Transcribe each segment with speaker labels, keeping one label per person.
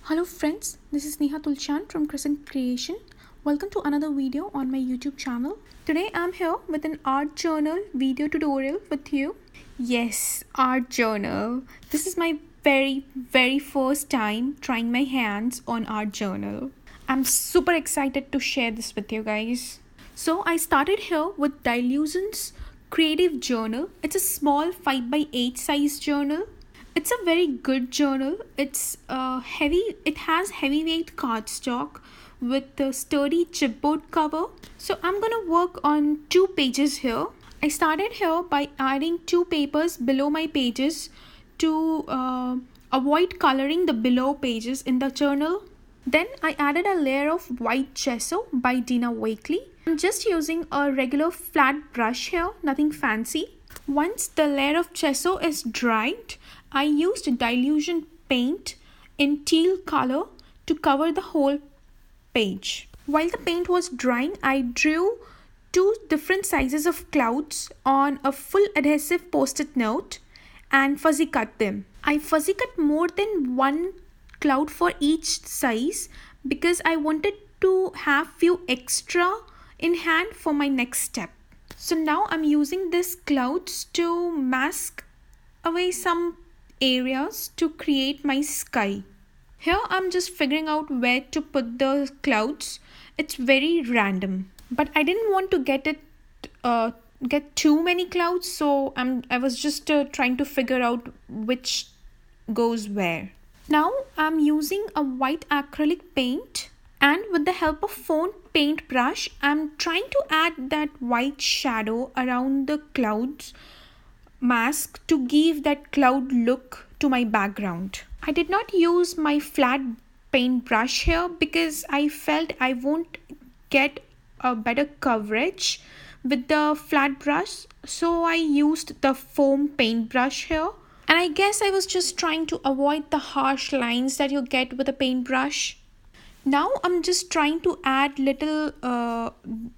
Speaker 1: Hello friends, this is Neha Tulchan from Crescent Creation. Welcome to another video on my YouTube channel. Today I'm here with an art journal video tutorial with you. Yes, art journal. This is my very first time trying my hands on art journal. I'm super excited to share this with you guys. So I started here with Dilution's Creative Journal. It's a small 5x8 size journal. It's a very good journal. It's heavy. It has heavyweight cardstock with a sturdy chipboard cover. So I'm gonna work on 2 pages here. I started here by adding 2 papers below my pages to avoid coloring the below pages in the journal. Then I added a layer of white gesso by Dina Wakely. I'm just using a regular flat brush here, nothing fancy. Once the layer of gesso is dried, I used dilution paint in teal color to cover the whole page. While the paint was drying, I drew 2 different sizes of clouds on a full adhesive post-it note and fuzzy cut them. I fuzzy cut more than 1 cloud for each size because I wanted to have few extra in hand for my next step. So now I'm using these clouds to mask away some areas to create my sky. Here I'm just figuring out where to put the clouds. It's very random, but I didn't want to get too many clouds, so I was just trying to figure out which goes where. Now I'm using a white acrylic paint, and with the help of foam paintbrush, I'm trying to add that white shadow around the clouds mask to give that cloud look to my background. I did not use my flat paintbrush here because I felt I won't get a better coverage with the flat brush, so I used the foam paintbrush here. And I guess I was just trying to avoid the harsh lines that you get with a paintbrush. Now I'm just trying to add little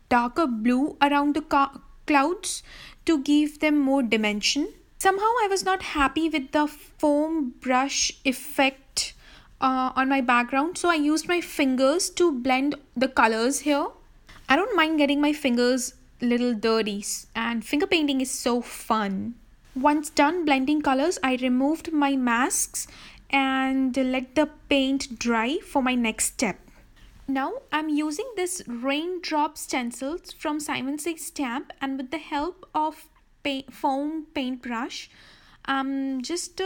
Speaker 1: darker blue around the clouds to give them more dimension. Somehow I was not happy with the foam brush effect on my background, so I used my fingers to blend the colors here. I don't mind getting my fingers little dirty, and finger painting is so fun. Once done blending colors, I removed my masks and let the paint dry for my next step. Now I'm using this raindrop stencils from Simon Says Stamp, and with the help of foam paintbrush, I'm just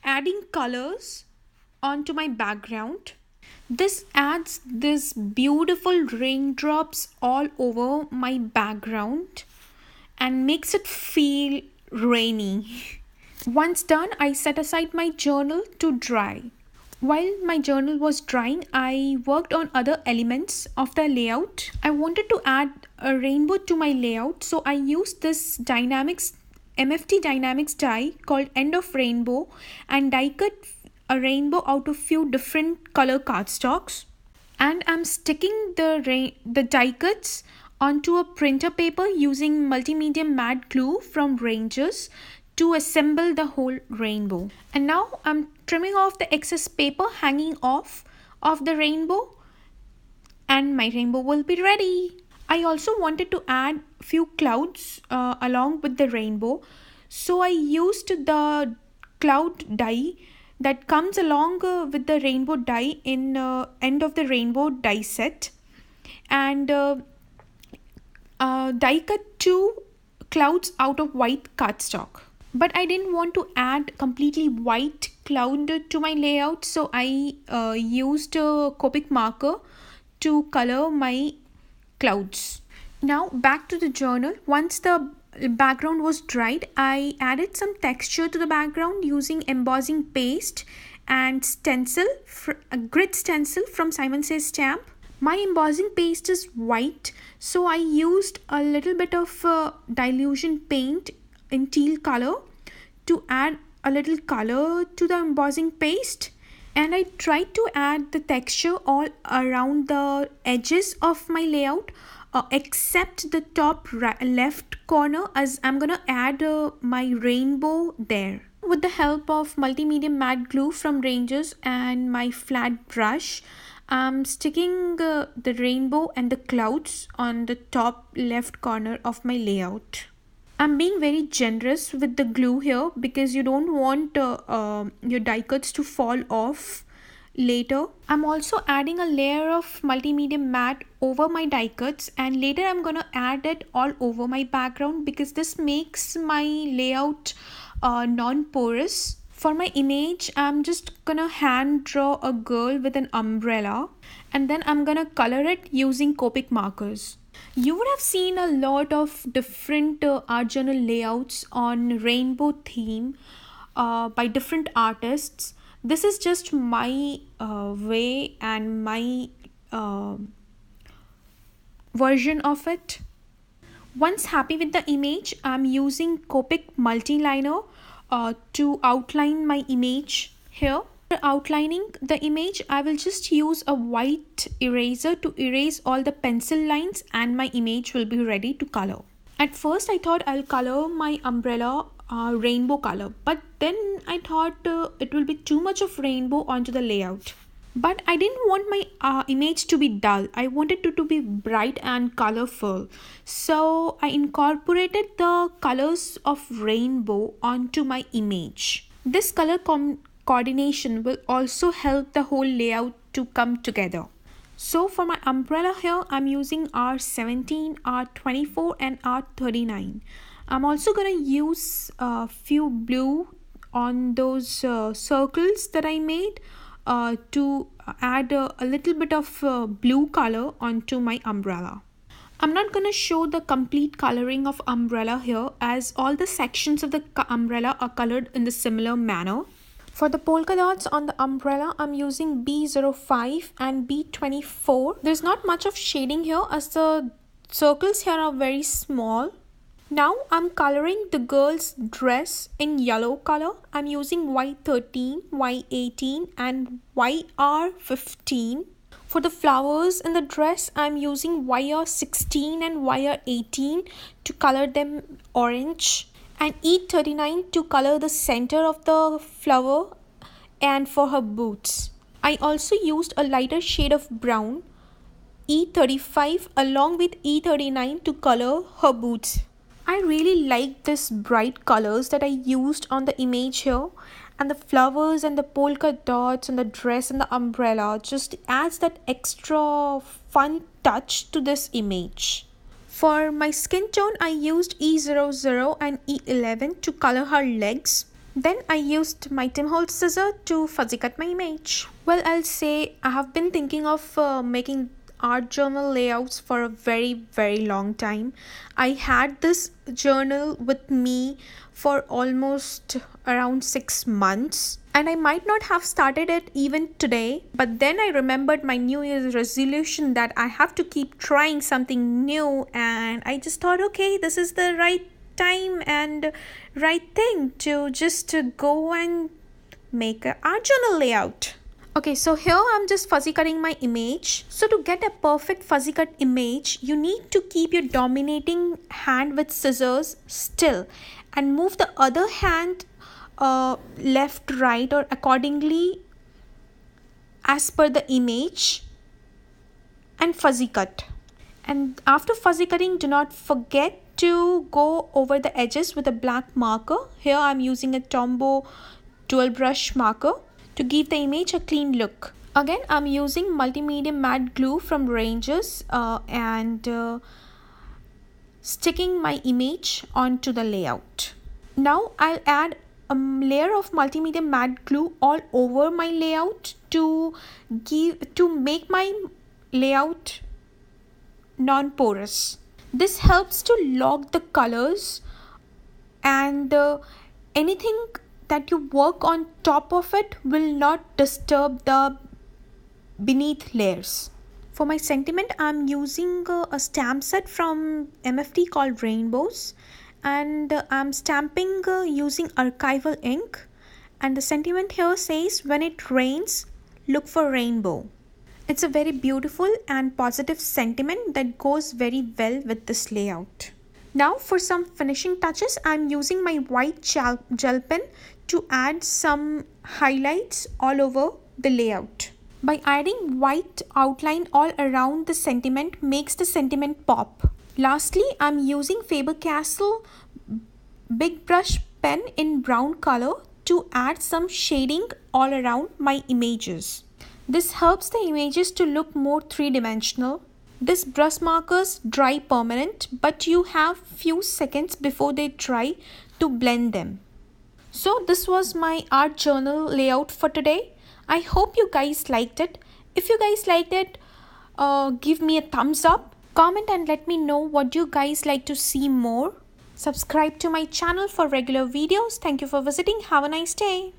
Speaker 1: adding colors onto my background. This adds this beautiful raindrops all over my background and makes it feel rainy. Once done, I set aside my journal to dry. While my journal was drying, I worked on other elements of the layout. I wanted to add a rainbow to my layout, so I used this MFT Dynamics die called End of Rainbow and die cut a rainbow out of few different color cardstocks. And I'm sticking the die cuts onto a printer paper using multimedia matte glue from Rangers to assemble the whole rainbow. And now I'm trimming off the excess paper hanging off of the rainbow, and my rainbow will be ready. I also wanted to add few clouds along with the rainbow, so I used the cloud die that comes along with the rainbow die in end of the rainbow die set, and die cut 2 clouds out of white cardstock. But I didn't want to add completely white cloud to my layout, so I used a Copic marker to color my clouds. Now back to the journal. Once the background was dried, I added some texture to the background using embossing paste and a grid stencil from Simon Says Stamp. My embossing paste is white, so I used a little bit of dilution paint in teal color to add a little color to the embossing paste, and I tried to add the texture all around the edges of my layout except the top left corner, as I'm gonna add my rainbow there. with the help of multimedia matte glue from Ranges and my flat brush, I'm sticking the rainbow and the clouds on the top left corner of my layout. I'm being very generous with the glue here because you don't want your die cuts to fall off later. I'm also adding a layer of multimedia matte over my die cuts, and later I'm gonna add it all over my background because this makes my layout non-porous. For my image, I'm just gonna hand draw a girl with an umbrella, and then I'm gonna color it using Copic markers. You would have seen a lot of different art journal layouts on rainbow theme by different artists. This is just my way and my version of it. Once happy with the image, I'm using Copic multiliner to outline my image here. For outlining the image, I will just use a white eraser to erase all the pencil lines, and my image will be ready to color. At first I thought I'll color my umbrella rainbow color, but then I thought it will be too much of rainbow onto the layout. But I didn't want my image to be dull. I wanted it to be bright and colorful. So I incorporated the colors of rainbow onto my image. This color coordination will also help the whole layout to come together. So for my umbrella here, I'm using R17, R24 and R39. I'm also going to use a few blue on those circles that I made to add a little bit of blue color onto my umbrella. I'm not going to show the complete coloring of umbrella here, as all the sections of the umbrella are colored in the similar manner. For the polka dots on the umbrella, I'm using B05 and B24. There's not much of shading here as the circles here are very small. Now I'm coloring the girl's dress in yellow color. I'm using Y13, Y18 and YR15. For the flowers in the dress, I'm using YR16 and YR18 to color them orange, and E39 to color the center of the flower and for her boots. I also used a lighter shade of brown, E35, along with E39 to color her boots. I really like this bright colors that I used on the image here, and the flowers and the polka dots and the dress and the umbrella just adds that extra fun touch to this image. For my skin tone, I used E00 and E11 to color her legs. Then I used my Tim Holtz scissor to fuzzy cut my image. Well, I'll say I have been thinking of making art journal layouts for a very long time. I had this journal with me for almost around 6 months, and I might not have started it even today, but then I remembered my New Year's resolution that I have to keep trying something new, and I just thought, okay, this is the right time and right thing to just go and make an art journal layout. Okay, so here I'm just fuzzy cutting my image. So to get a perfect fuzzy cut image, you need to keep your dominating hand with scissors still and move the other hand left, right, or accordingly as per the image, and fuzzy cut. And after fuzzy cutting, do not forget to go over the edges with a black marker. Here I'm using a Tombow dual brush marker to give the image a clean look. Again, I'm using multimedia matte glue from Ranges and sticking my image onto the layout. Now I'll add a layer of multimedia matte glue all over my layout to make my layout non-porous. This helps to lock the colors, and anything that you work on top of it will not disturb the beneath layers. For my sentiment, I'm using a stamp set from MFT called Rainbows, and I'm stamping using archival ink, and the sentiment here says, when it rains, look for rainbow. It's a very beautiful and positive sentiment that goes very well with this layout. Now for some finishing touches, I'm using my white gel pen to add some highlights all over the layout. By adding white outline all around the sentiment makes the sentiment pop. Lastly, I'm using Faber-Castell big brush pen in brown color to add some shading all around my images. This helps the images to look more three-dimensional. This brush markers dry permanent, but you have few seconds before they dry to blend them. So this was my art journal layout for today. I hope you guys liked it. If you guys liked it, give me a thumbs up. Comment and let me know what you guys like to see more. Subscribe to my channel for regular videos. Thank you for visiting. Have a nice day.